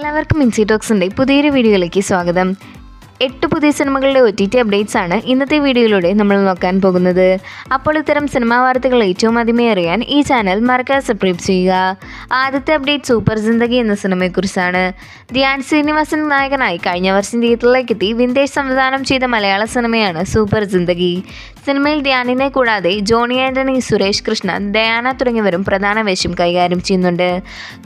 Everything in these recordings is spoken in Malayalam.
എല്ലാവർക്കും ഇൻസി ടോക്സിൻ്റെ പുതിയൊരു വീഡിയോയിലേക്ക് സ്വാഗതം. 8 പുതിയ സിനിമകളുടെ OTT അപ്ഡേറ്റ്സ് ആണ് ഇന്നത്തെ വീഡിയോയിലൂടെ നമ്മൾ നോക്കാൻ പോകുന്നത്. അപ്പോൾ ഇത്തരം സിനിമാ വാർത്തകൾ ഏറ്റവും ആദ്യമേ അറിയാൻ ഈ ചാനൽ മറക്കാതെ സബ്സ്ക്രൈബ് ചെയ്യുക. ആദ്യത്തെ അപ്ഡേറ്റ് സൂപ്പർ ജിന്ദഗി എന്ന സിനിമയെക്കുറിച്ചാണ്. ധ്യാൻ ശ്രീനിവാസൻ നായകനായി കഴിഞ്ഞ വർഷം തിയേറ്ററിലേക്ക് എത്തി വിന്റേജ് സംവിധാനം ചെയ്ത മലയാള സിനിമയാണ് സൂപ്പർ ജിന്ദഗി. സിനിമയിൽ ധ്യാനിനെ കൂടാതെ ജോണി ആൻ്റണി, സുരേഷ് കൃഷ്ണ, ഡയാന തുടങ്ങിയവരും പ്രധാന വേഷം കൈകാര്യം ചെയ്യുന്നുണ്ട്.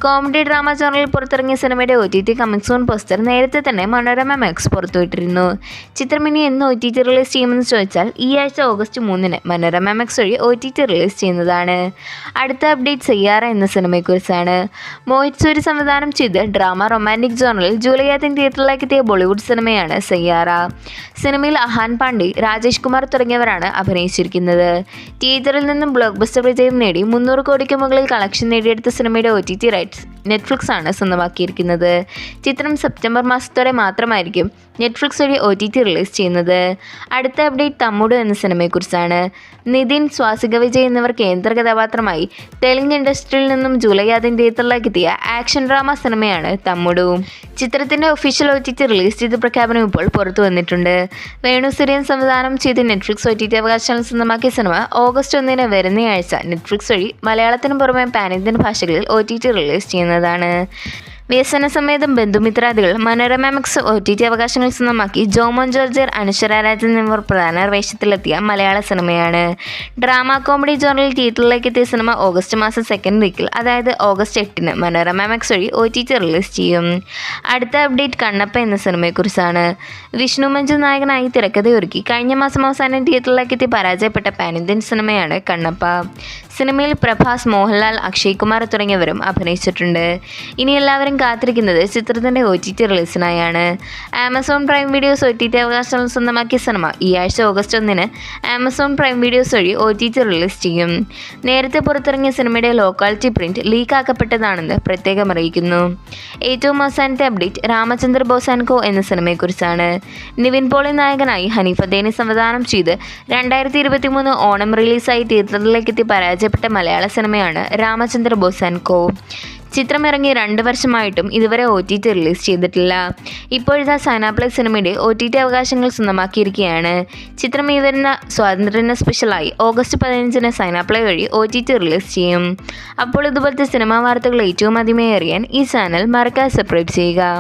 കോമഡി ഡ്രാമ ജോണറിൽ പുറത്തിറങ്ങിയ സിനിമയുടെ OTT കമ്മിങ് സൂൺ പോസ്റ്റർ നേരത്തെ തന്നെ മനോരമ മാക്സ് പുറത്തുവിട്ടിരുന്നു. ചിത്രം ഇനി എന്ന് OTT റിലീസ് ചെയ്യുമെന്ന് ചോദിച്ചാൽ ഈ ആഴ്ച ഓഗസ്റ്റ് 3 മനോരമ മാക്സ് വഴി OTT റിലീസ് ചെയ്യുന്നതാണ്. അടുത്ത അപ്ഡേറ്റ് സയ്യാറ എന്ന സിനിമയെക്കുറിച്ചാണ്. മോഹിത് സൂരി സംവിധാനം ചെയ്ത് ഡ്രാമ റൊമാൻറ്റിക് ജോണറിൽ ജൂലൈ 8 തിയേറ്ററിലേക്ക് എത്തിയ ബോളിവുഡ് സിനിമയാണ് സയ്യാറ. സിനിമയിൽ അഹാൻ പാണ്ഡെ, രാജേഷ് കുമാർ തുടങ്ങിയവരാണ് അഭിനയിച്ചിരിക്കുന്നത്. തിയേറ്ററിൽ നിന്നും ബ്ലോക്ക് ബസ്റ്റർ വിജയം നേടി 300 കോടിക്ക് മുകളിൽ കളക്ഷൻ നേടിയെടുത്ത സിനിമയുടെ OTT റൈറ്റ്സ് നെറ്റ്ഫ്ലിക്സ് ആണ് സ്വന്തമാക്കിയിരിക്കുന്നത്. ചിത്രം സെപ്റ്റംബർ മാസത്തോടെ മാത്രമായിരിക്കും നെറ്റ്ഫ്ലിക്സ് വഴി OTT റിലീസ് ചെയ്യുന്നത്. അടുത്ത അപ്ഡേറ്റ് തമ്മുടു എന്ന സിനിമയെക്കുറിച്ചാണ്. നിതിൻ, സ്വാസിക വിജയ് എന്നിവർ കേന്ദ്ര കഥാപാത്രമായി തെലുങ്ക് ഇൻഡസ്ട്രിയിൽ നിന്നും ജൂലൈ 8 തിയേറ്ററിലേക്ക് എത്തിയ ആക്ഷൻ ഡ്രാമ സിനിമയാണ് തമ്മുടു. ചിത്രത്തിൻ്റെ ഒഫീഷ്യൽ OTT റിലീസ് ചെയ്ത പ്രഖ്യാപനം ഇപ്പോൾ പുറത്തു വന്നിട്ടുണ്ട്. വേണു സിരിയൻ സംവിധാനം ചെയ്ത് നെറ്റ്ഫ്ലിക്സ് OTT അവകാശങ്ങൾ സ്വന്തമാക്കിയ സിനിമ ഓഗസ്റ്റ് 1 വരുന്നയാഴ്ച നെറ്റ്ഫ്ലിക്സ് വഴി മലയാളത്തിന് പുറമെ പാൻ ഇന്ത്യൻ ഭാഷകളിൽ OTT റിലീസ് ചെയ്യുന്നതാണ്. വ്യസന സമേതം ബന്ധുമിത്രാദികൾ മനോരമ മാക്സ് OTT അവകാശങ്ങൾ സ്വന്തമാക്കി ജോമോൻ ജോർജർ, അനശ്വര രാജൻ എന്നിവർ പ്രധാന വേഷത്തിലെത്തിയ മലയാള സിനിമയാണ്. ഡ്രാമ കോമഡി ജോണറിൽ തിയേറ്ററിലേക്ക് എത്തിയ സിനിമ ഓഗസ്റ്റ് മാസം 2nd വീക്കിൽ, അതായത് ഓഗസ്റ്റ് 8 മനോരമ മാക്സ് വഴി OTT റിലീസ് ചെയ്യും. അടുത്ത അപ്ഡേറ്റ് കണ്ണപ്പ എന്ന സിനിമയെക്കുറിച്ചാണ്. വിഷ്ണു മഞ്ജു നായകനായി തിരക്കഥയൊരുക്കി കഴിഞ്ഞ മാസം അവസാനം തിയേറ്ററിലേക്ക് എത്തി പരാജയപ്പെട്ട പാൻ ഇന്ത്യൻ സിനിമയാണ് കണ്ണപ്പ. സിനിമയിൽ പ്രഭാസ്, മോഹൻലാൽ, അക്ഷയ് കുമാർ തുടങ്ങിയവരും അഭിനയിച്ചിട്ടുണ്ട്. ഇനി എല്ലാവരും കാത്തിരിക്കുന്നത് ചിത്രത്തിൻ്റെ OTT റിലീസിനായാണ്. ആമസോൺ പ്രൈം വീഡിയോസ് OTT അവകാശങ്ങൾ സ്വന്തമാക്കിയ സിനിമ ഈ ആഴ്ച ഓഗസ്റ്റ് 1 ആമസോൺ പ്രൈം വീഡിയോസ് വഴി OTT റിലീസ് ചെയ്യും. നേരത്തെ പുറത്തിറങ്ങിയ സിനിമയുടെ ലോക്കാലിറ്റി പ്രിന്റ് ലീക്കാക്കപ്പെട്ടതാണെന്ന് പ്രത്യേകം അറിയിക്കുന്നു. ഏറ്റവും അവസാനത്തെ അപ്ഡേറ്റ് രാമചന്ദ്ര ബോസ് ആൻഡ് കോ എന്ന സിനിമയെക്കുറിച്ചാണ്. നിവിൻ പോളി നായകനായി ഹനീഫ ദേനി സംവിധാനം ചെയ്ത് 2023 ഓണം റിലീസായി തിയേറ്ററിലേക്ക് എത്തി പരാജയപ്പെട്ട മലയാള സിനിമയാണ് രാമചന്ദ്ര ബോസ് ആൻഡ് കോ. ചിത്രം ഇറങ്ങി 2 വർഷമായിട്ടും ഇതുവരെ OTT റിലീസ് ചെയ്തിട്ടില്ല. ഇപ്പോഴത്തെ സൈനാപ്ലേ സിനിമയുടെ OTT അവകാശങ്ങൾ സ്വന്തമാക്കിയിരിക്കുകയാണ്. ചിത്രം ഈ വരുന്ന സ്വാതന്ത്ര്യദിന സ്പെഷ്യലായി ഓഗസ്റ്റ് 15 സൈനാപ്ലേ വഴി OTT റിലീസ് ചെയ്യും. അപ്പോൾ ഇതുപോലത്തെ സിനിമാ വാർത്തകൾ ഏറ്റവും ആദ്യമേ അറിയാൻ ഈ ചാനൽ മറക്കാതെ സബ്സ്ക്രൈബ് ചെയ്യുക.